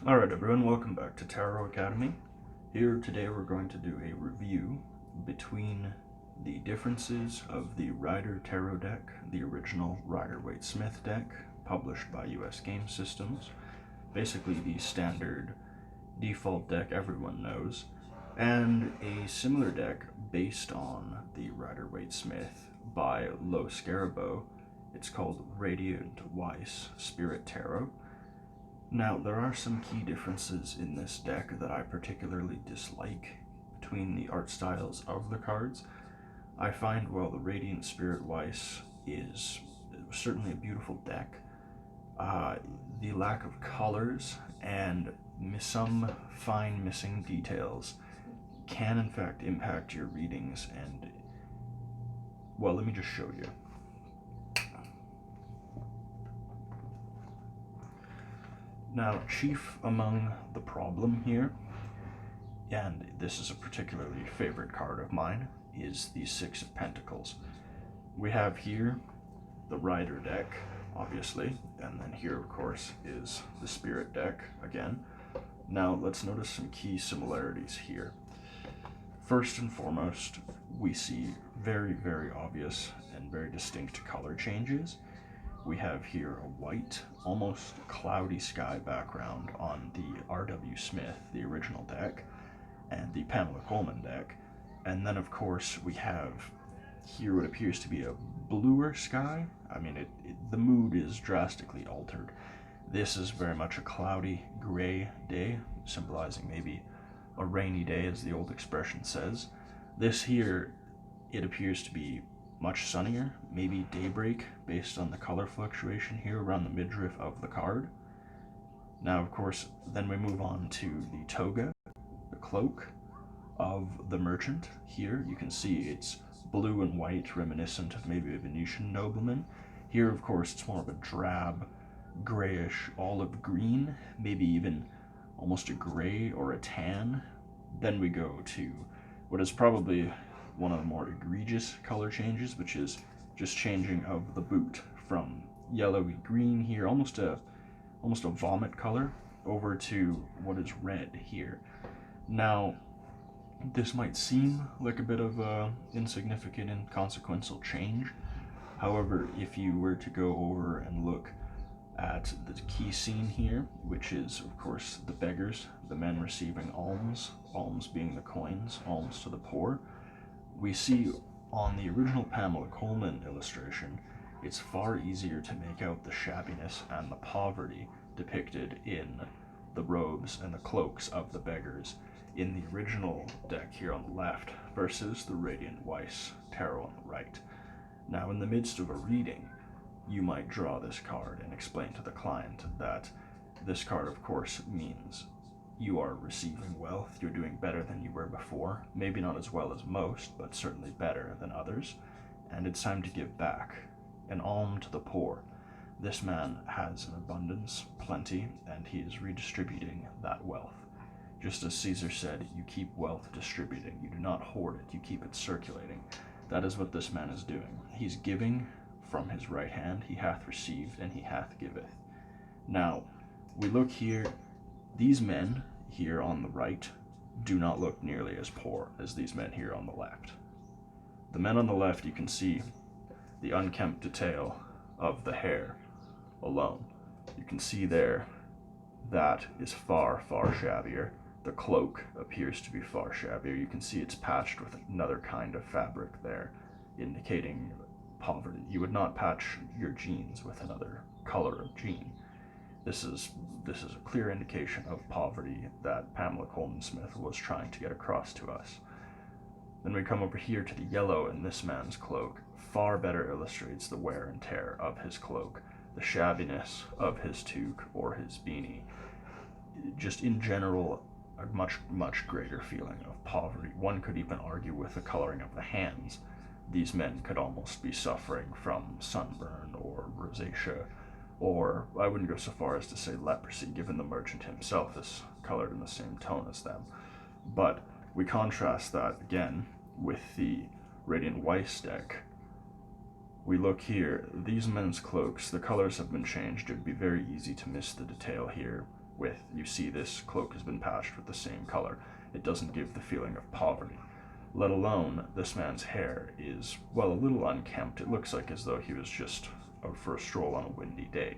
Alright everyone, welcome back to Tarot Academy. Here today we're going to do a review between the differences of the Rider Tarot deck, the original Rider-Waite-Smith deck, published by US Game Systems, basically the standard default deck everyone knows, and a similar deck based on the Rider-Waite-Smith by Lo Scarabo. It's called Radiant Weiss Spirit Tarot. Now, there are some key differences in this deck that I particularly dislike between the art styles of the cards. I find while the Radiant Spirit Weiss is certainly a beautiful deck, the lack of colors and some fine missing details can in fact impact your readings, and, well, let me just show you. Now, chief among the problem here, and this is a particularly favorite card of mine, is the Six of Pentacles. We have here the Rider deck, obviously, and then here, of course, is the Spirit deck again. Now, let's notice some key similarities here. First and foremost, we see very, very obvious and very distinct color changes. We have here a white, almost cloudy sky background on the R.W. Smith, the original deck, and the Pamela Coleman deck. And then, of course, we have here what appears to be a bluer sky. I mean, the mood is drastically altered. This is very much a cloudy, gray day, symbolizing maybe a rainy day, as the old expression says. This here, it appears to be much sunnier, maybe daybreak, based on the color fluctuation here around the midriff of the card. Now, of course, then we move on to the toga, the cloak of the merchant. Here you can see it's blue and white, reminiscent of maybe a Venetian nobleman. Here, of course, it's more of a drab, grayish olive green, maybe even almost a gray or a tan. Then we go to what is probably one of the more egregious color changes, which is just changing of the boot from yellowy green here, almost a vomit color, over to what is red here. Now, this might seem like a bit of a insignificant and inconsequential change. However, if you were to go over and look at the key scene here, which is, of course, the beggars, the men receiving alms, alms being the coins, alms to the poor, we see on the original Pamela Coleman illustration, it's far easier to make out the shabbiness and the poverty depicted in the robes and the cloaks of the beggars in the original deck here on the left versus the Radiant Weiss tarot on the right. Now, in the midst of a reading, you might draw this card and explain to the client that this card, of course, means you are receiving wealth, you're doing better than you were before, maybe not as well as most, but certainly better than others, and it's time to give back, an alm to the poor. This man has an abundance, plenty, and he is redistributing that wealth. Just as Caesar said, you keep wealth distributing, you do not hoard it, you keep it circulating. That is what this man is doing. He's giving from his right hand, he hath received, and he hath giveth. Now, we look here, these men here on the right do not look nearly as poor as these men here on the left. The men on the left, you can see the unkempt detail of the hair alone. You can see there that is far, far shabbier. The cloak appears to be far shabbier. You can see it's patched with another kind of fabric there, indicating poverty. You would not patch your jeans with another color of jean. This is a clear indication of poverty that Pamela Coleman Smith was trying to get across to us. Then we come over here to the yellow in this man's cloak. Far better illustrates the wear and tear of his cloak, the shabbiness of his toque or his beanie. Just in general, a much, much greater feeling of poverty. One could even argue with the coloring of the hands. These men could almost be suffering from sunburn or rosacea, or I wouldn't go so far as to say leprosy, given the merchant himself is colored in the same tone as them. But we contrast that again with the Radiant Weiss deck. We look here, these men's cloaks, the colors have been changed. It would be very easy to miss the detail here with, you see this cloak has been patched with the same color. It doesn't give the feeling of poverty. Let alone, this man's hair is, well, a little unkempt. It looks like as though he was just out for a stroll on a windy day.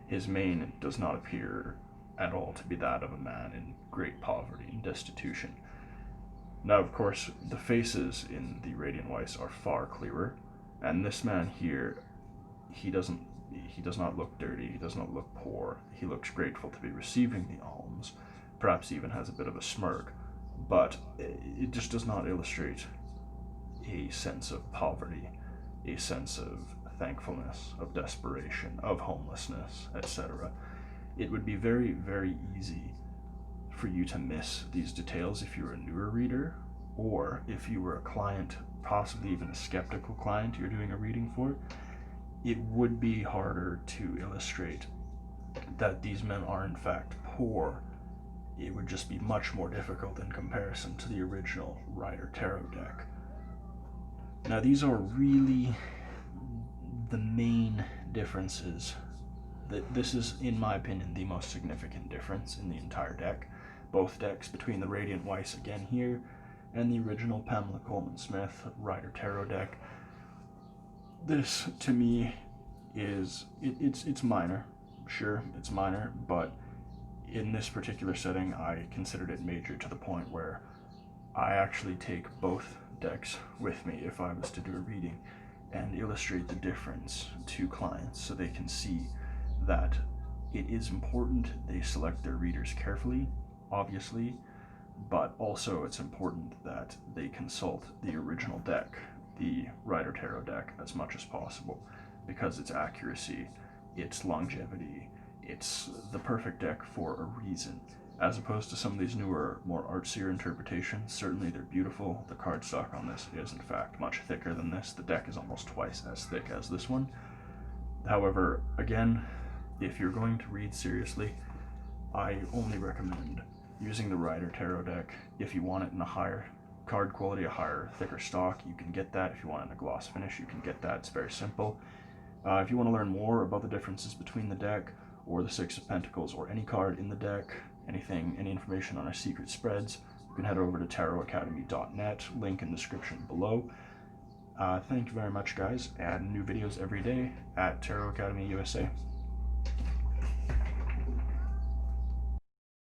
His mane does not appear at all to be that of a man in great poverty and destitution. Now, of course, the faces in the Radiant Weiss are far clearer, and this man here, he does not look dirty, he does not look poor. He looks grateful to be receiving the alms, perhaps even has a bit of a smirk, but it just does not illustrate a sense of poverty, a sense of thankfulness, of desperation, of homelessness, etc. It would be very, very easy for you to miss these details if you're a newer reader, or if you were a client, possibly even a skeptical client you're doing a reading for. It would be harder to illustrate that these men are in fact poor. It would just be much more difficult in comparison to the original Rider Tarot deck. Now, these are really the main differences. This is, in my opinion, the most significant difference in the entire deck. Both decks, between the Radiant Weiss again here and the original Pamela Coleman Smith Rider Tarot deck. This, to me, is, it's minor. Sure, it's minor, but in this particular setting, I considered it major to the point where I actually take both decks with me if I was to do a reading and illustrate the difference to clients so they can see that it is important they select their readers carefully, obviously, but also it's important that they consult the original deck, the Rider Tarot deck, as much as possible, because its accuracy, its longevity, it's the perfect deck for a reason, as opposed to some of these newer, more artsier interpretations. Certainly they're beautiful. The cardstock on this is in fact much thicker than this. The deck is almost twice as thick as this one. However, again, if you're going to read seriously, I only recommend using the Rider Tarot deck. If you want it in a higher card quality, a higher, thicker stock, you can get that. If you want it in a gloss finish, you can get that. It's very simple. If you want to learn more about the differences between the deck or the Six of Pentacles or any card in the deck, any information on our secret spreads, you can head over to tarotacademy.net, link in the description below. Thank you very much, guys. Add new videos every day at Tarot Academy USA.